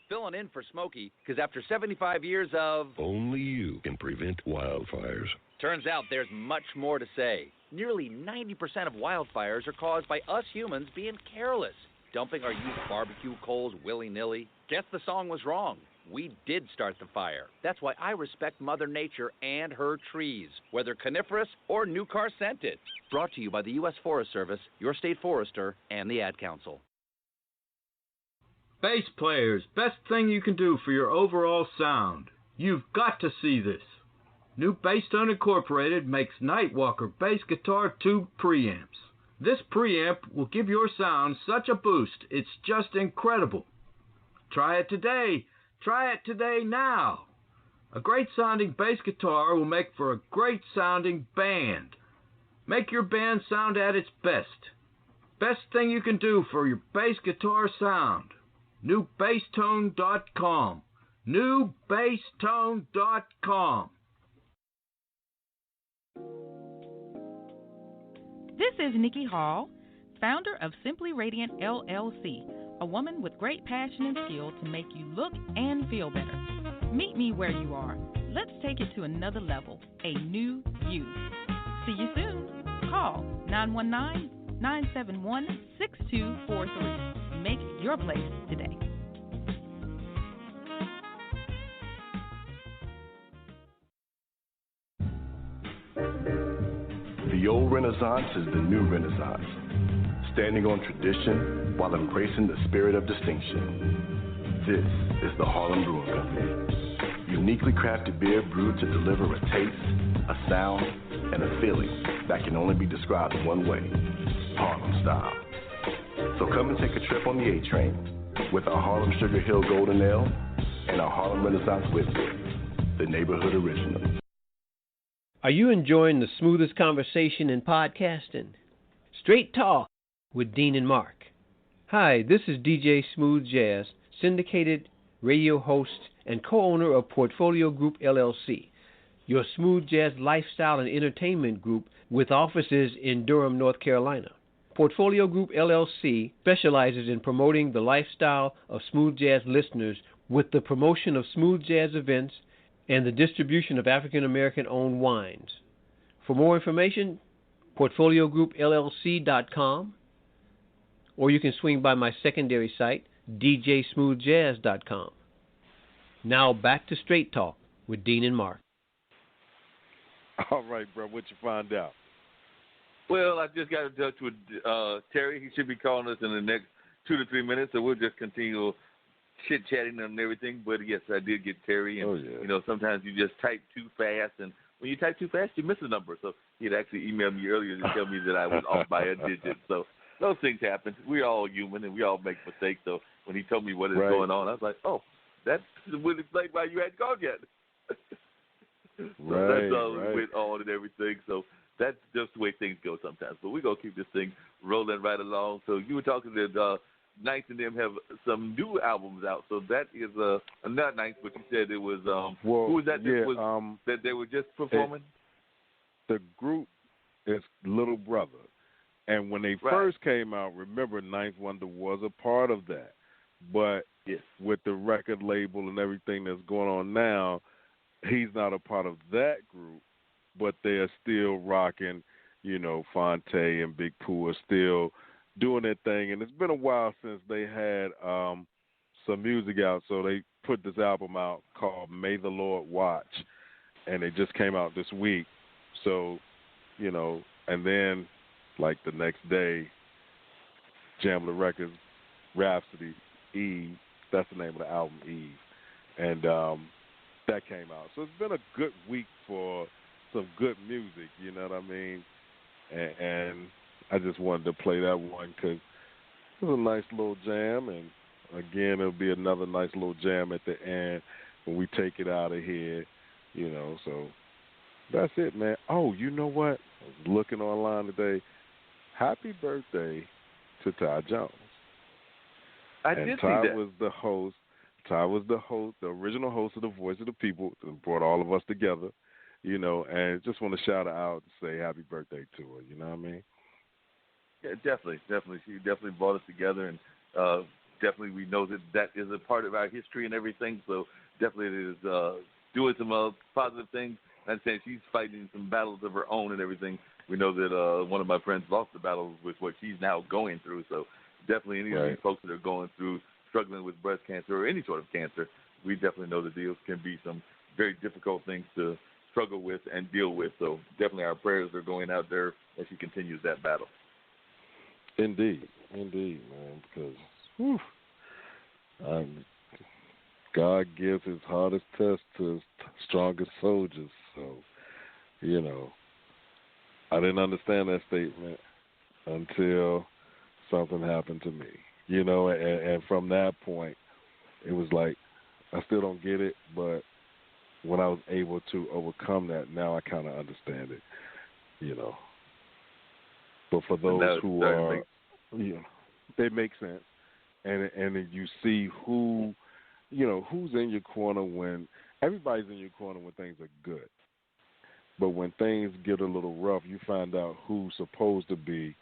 Filling in for Smokey, because after 75 years of... Only you can prevent wildfires. Turns out there's much more to say. Nearly 90% of wildfires are caused by us humans being careless, dumping our used barbecue coals willy-nilly. Guess the song was wrong. We did start the fire. That's why I respect Mother Nature and her trees, whether coniferous or new car scented. Brought to you by the U.S. Forest Service, your state forester, and the Ad Council. Bass players, best thing you can do for your overall sound. You've got to see this. New Basstone Incorporated makes Nightwalker bass guitar tube preamps. This preamp will give your sound such a boost, it's just incredible. Try it today. Try it today now. A great sounding bass guitar will make for a great sounding band. Make your band sound at its best. Best thing you can do for your bass guitar sound. NewBassTone.com. NewBassTone.com. This is Nikki Hall, founder of Simply Radiant LLC, a woman with great passion and skill to make you look and feel better. Meet me where you are. Let's take it to another level, a new you. See you soon. Call 919-971-6243. Make your place today. The old Renaissance is the new Renaissance, standing on tradition while embracing the spirit of distinction. This is the Harlem Brewing Company. Uniquely crafted beer brewed to deliver a taste, a sound, and a feeling that can only be described in one way, Harlem style. So come and take a trip on the A train with our Harlem Sugar Hill Golden Ale and our Harlem Renaissance Whiskey, the neighborhood original. Are you enjoying the smoothest conversation in podcasting? Straight Talk with Dean and Mark. Hi, this is DJ Smooth Jazz, syndicated radio host and co-owner of Portfolio Group LLC, your smooth jazz lifestyle and entertainment group with offices in Durham, North Carolina. Portfolio Group LLC specializes in promoting the lifestyle of smooth jazz listeners with the promotion of smooth jazz events and the distribution of African American owned wines. For more information, portfoliogroupllc.com, or you can swing by my secondary site, djsmoothjazz.com. Now back to Straight Talk with Dean and Mark. All right, bro, what you find out? Well, I just got in touch with Terry. He should be calling us in the next 2 to 3 minutes, so we'll just continue chit-chatting and everything. But, yes, I did get Terry. And, you know, sometimes you just type too fast, and when you type too fast, you miss a number. So he had actually emailed me earlier to tell me that I was off by a digit. So those things happen. We're all human, and we all make mistakes. So when he told me what is going on, I was like, oh, that's would explain why you hadn't called yet. So that's all we went on and everything. So that's just the way things go sometimes. But we're going to keep this thing rolling right along. So you were talking that Ninth and them have some new albums out. So that is not Ninth, but you said it was who was that? That they were just performing? The group is Little Brother. And when they first came out, remember Ninth Wonder was a part of that. But with the record label and everything that's going on now, he's not a part of that group, but they are still rocking, you know, Fonte and Big Pooh are still doing their thing. And it's been a while since they had some music out, so they put this album out called May the Lord Watch, and it just came out this week. So, you know, and then, like the next day, Jamla Records, Rhapsody, Eve, that's the name of the album, Eve. And that came out. So it's been a good week for some good music, you know what I mean? And I just wanted to play that one because it was a nice little jam. And, again, it'll be another nice little jam at the end when we take it out of here, you know. So that's it, man. Oh, you know what? I was looking online today. Happy birthday to Ty Jones. I did see that. Ty was the host. Ty was the host, the original host of The Voice of the People, that brought all of us together, you know, and just want to shout her out and say happy birthday to her, you know what I mean? Yeah, definitely. She definitely brought us together and definitely we know that is a part of our history and everything. So definitely it is doing some positive things. I'm saying she's fighting some battles of her own and everything. We know that one of my friends lost the battle with what she's now going through. So definitely any of these folks that are going through struggling with breast cancer or any sort of cancer, we definitely know that these can be some very difficult things to struggle with and deal with. So definitely our prayers are going out there as she continues that battle. Indeed, man, because God gives his hardest test to his strongest soldiers. So, I didn't understand that statement until something happened to me, and from that point, it was like, I still don't get it, but when I was able to overcome that, now I kind of understand it, But for those who are, they make sense, and you see who, who's in your corner when everybody's in your corner when things are good, but when things get a little rough, you find out who's supposed to be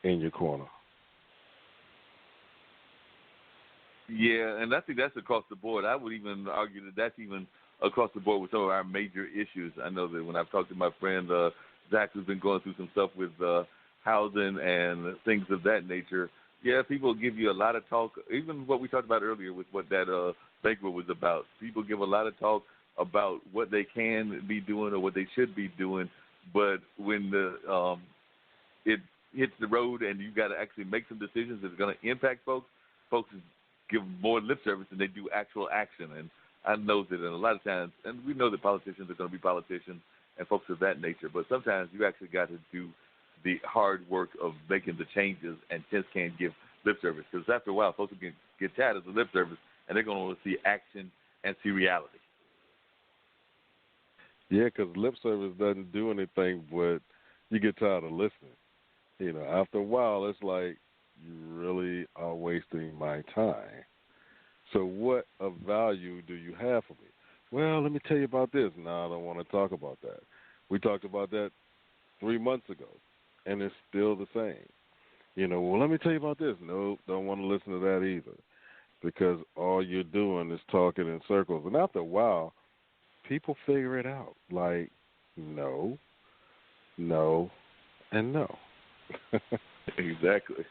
in your corner. Yeah, and I think that's across the board. I would even argue that that's even across the board with some of our major issues. I know that when I've talked to my friend Zach, who's been going through some stuff with housing and things of that nature, yeah, people give you a lot of talk. Even what we talked about earlier with what that banquet was about. People give a lot of talk about what they can be doing or what they should be doing, but when it hits the road and you got to actually make some decisions that's going to impact folks give more lip service than they do actual action. And I know that in a lot of times, and we know that politicians are going to be politicians and folks of that nature, but sometimes you actually got to do the hard work of making the changes and just can't give lip service. Because after a while, folks will get tired of the lip service, and they're going to want to see action and see reality. Yeah, because lip service doesn't do anything, but you get tired of listening. After a while, it's like, you really are wasting my time. So what of value do you have for me? Well, let me tell you about this. No, I don't want to talk about that. We talked about that 3 months ago, and it's still the same. Well, let me tell you about this. Nope, don't want to listen to that either, because all you're doing is talking in circles. And after a while, people figure it out. Like, no, and no. Exactly.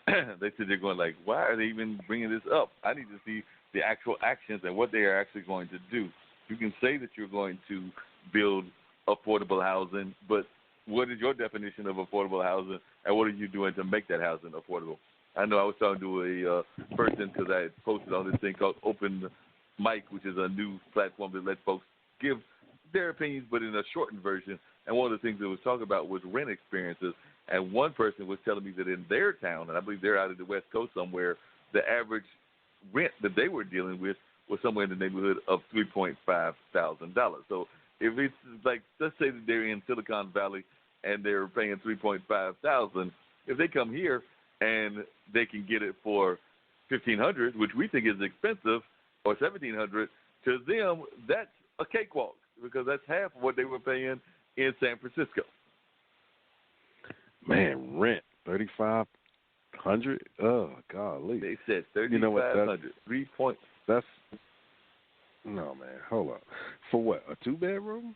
They said they're going like, why are they even bringing this up? I need to see the actual actions and what they are actually going to do. You can say that you're going to build affordable housing, but what is your definition of affordable housing, and what are you doing to make that housing affordable? I know I was talking to a person because I had posted on this thing called Open Mic, which is a new platform that lets folks give their opinions, but in a shortened version. And one of the things that was talking about was rent experiences. And one person was telling me that in their town, and I believe they're out of the West Coast somewhere, the average rent that they were dealing with was somewhere in the neighborhood of $3,500. So if it's like, let's say that they're in Silicon Valley and they're paying $3,500, if they come here and they can get it for $1,500, which we think is expensive, or $1,700, to them that's a cakewalk because that's half of what they were paying in San Francisco. Man, rent $3,500. Oh, golly! They said $3,500. 3 points. That's no, man. Hold on. For what? A 2-bedroom?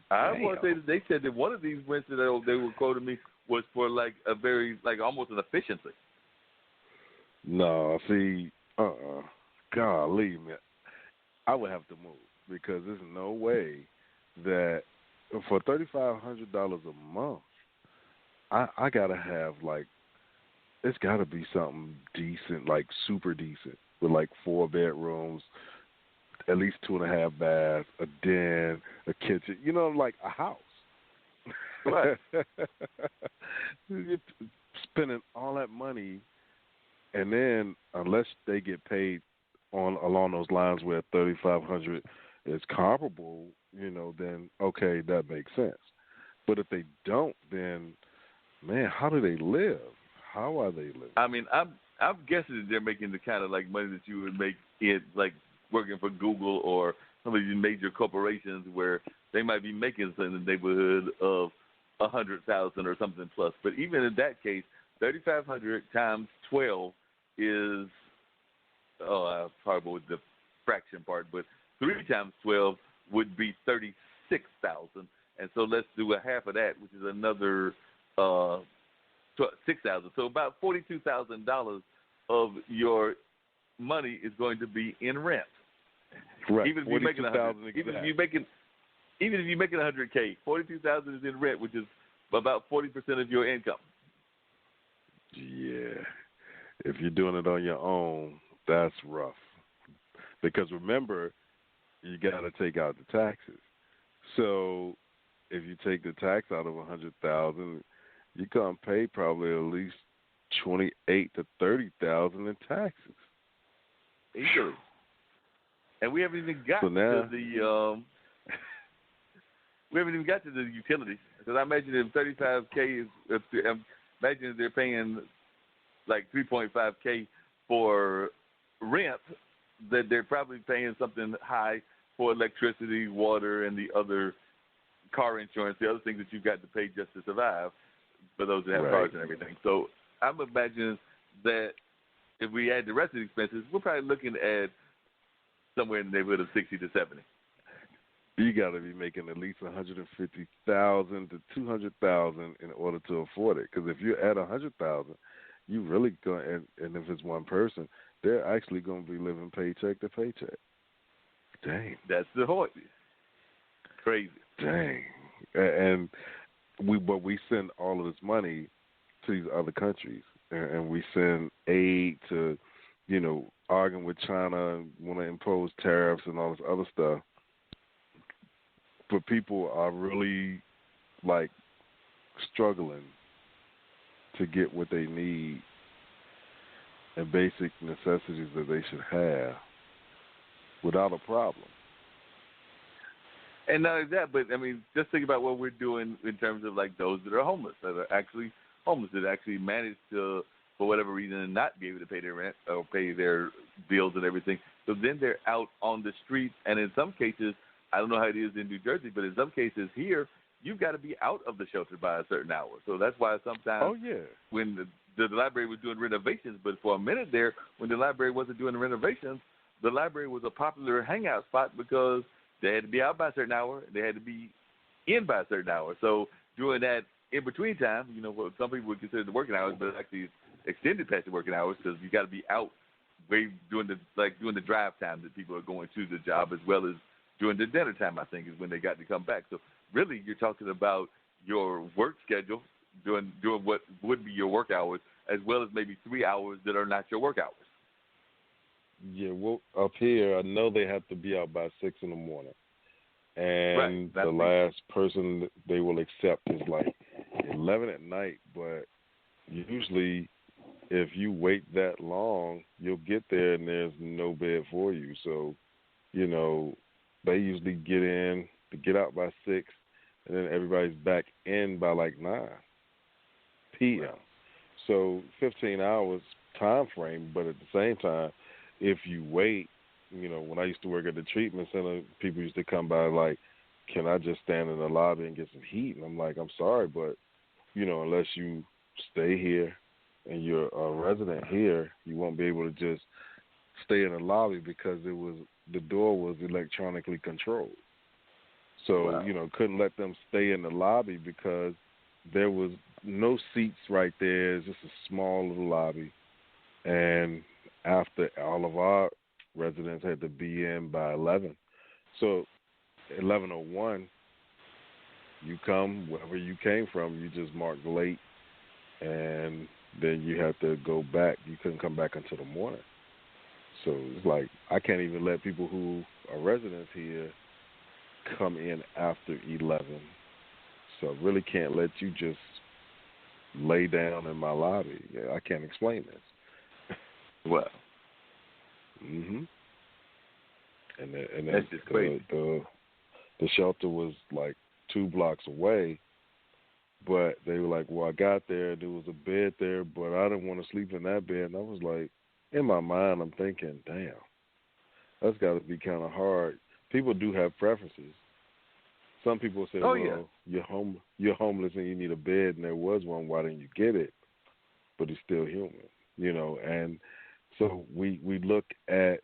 I want to say that they said that one of these rents that they were quoting me was for like a very almost an efficiency. No, see, golly, man, I would have to move because there's no way that for $3,500 a month. I gotta have it's gotta be something decent, like super decent, with 4 bedrooms, at least 2.5 baths, a den, a kitchen, like a house. Right. You're spending all that money, and then unless they get paid along those lines where $3,500 is comparable, then okay, that makes sense. But if they don't, then man, how do they live? How are they living? I mean, I'm guessing that they're making the kind of money that you would make it working for Google or some of these major corporations where they might be making something in the neighborhood of $100,000 or something plus. But even in that case, $3,500 times 12 is, probably with the fraction part, but 3 times 12 would be 36,000, and so let's do a half of that, which is another 6,000. So about $42,000 of your money is going to be in rent. Right. Even if you're making even if you're making $100K, $42,000 is in rent, which is about 40% of your income. Yeah. If you're doing it on your own, that's rough. Because remember, you got to take out the taxes. So if you take the tax out of $100,000, you're gonna pay probably at least $28,000 to $30,000 in taxes. Easily. And we haven't even got to the we haven't even got to the utilities, because I imagine if 35K is, imagine if they're paying like 3.5K for rent, that they're probably paying something high for electricity, water, and the other car insurance, the other things that you've got to pay just to survive for those that have cars and everything. So I'm imagining that if we add the rest of the expenses, we're probably looking at somewhere in the neighborhood of 60 to 70. You got to be making at least $150,000 to $200,000 in order to afford it. Because if you're at $100,000, you really going, and if it's one person, they're actually going to be living paycheck to paycheck. Dang, that's the point. Crazy. Dang, and we send all of this money to these other countries, and we send aid to, arguing with China and want to impose tariffs and all this other stuff. But people are really, struggling to get what they need and basic necessities that they should have without a problem. And not only that, but, just think about what we're doing in terms of, those that are homeless, that are actually homeless, that actually manage to, for whatever reason, not be able to pay their rent or pay their bills and everything. So then they're out on the street, and in some cases, I don't know how it is in New Jersey, but in some cases here, you've got to be out of the shelter by a certain hour. So that's why sometimes when the library was doing renovations, but for a minute there, when the library wasn't doing the renovations, the library was a popular hangout spot because they had to be out by a certain hour, they had to be in by a certain hour. So during that in-between time, what some people would consider the working hours, but actually extended past the working hours because you got to be out during the drive time that people are going to the job, as well as during the dinner time, I think, is when they got to come back. So really, you're talking about your work schedule, doing what would be your work hours, as well as maybe 3 hours that are not your work hours. Yeah, well, up here, I know they have to be out by 6 in the morning. And the last person they will accept is 11 at night. But usually, if you wait that long, you'll get there and there's no bed for you. So, they usually get out by 6, and then everybody's back in by 9 p.m. Right. So 15 hours time frame, but at the same time, if you wait, when I used to work at the treatment center, people used to come by can I just stand in the lobby and get some heat? And I'm like, I'm sorry, but, unless you stay here and you're a resident here, you won't be able to just stay in the lobby because the door was electronically controlled. So, couldn't let them stay in the lobby because there was no seats right there. It's just a small little lobby. And after all of our residents had to be in by 11. So 11:01, you come, wherever you came from, you just marked late, and then you have to go back. You couldn't come back until the morning. So it's I can't even let people who are residents here come in after 11. So I really can't let you just lay down in my lobby. Yeah, I can't explain this. Well. And that's just crazy. The shelter was 2 blocks away, but they were well, I got there was a bed there, but I didn't want to sleep in that bed. And I was in my mind, I'm thinking, damn, that's got to be kind of hard. People do have preferences. Some people say, you're homeless and you need a bed, and there was one. Why didn't you get it? But he's still human, and So we look at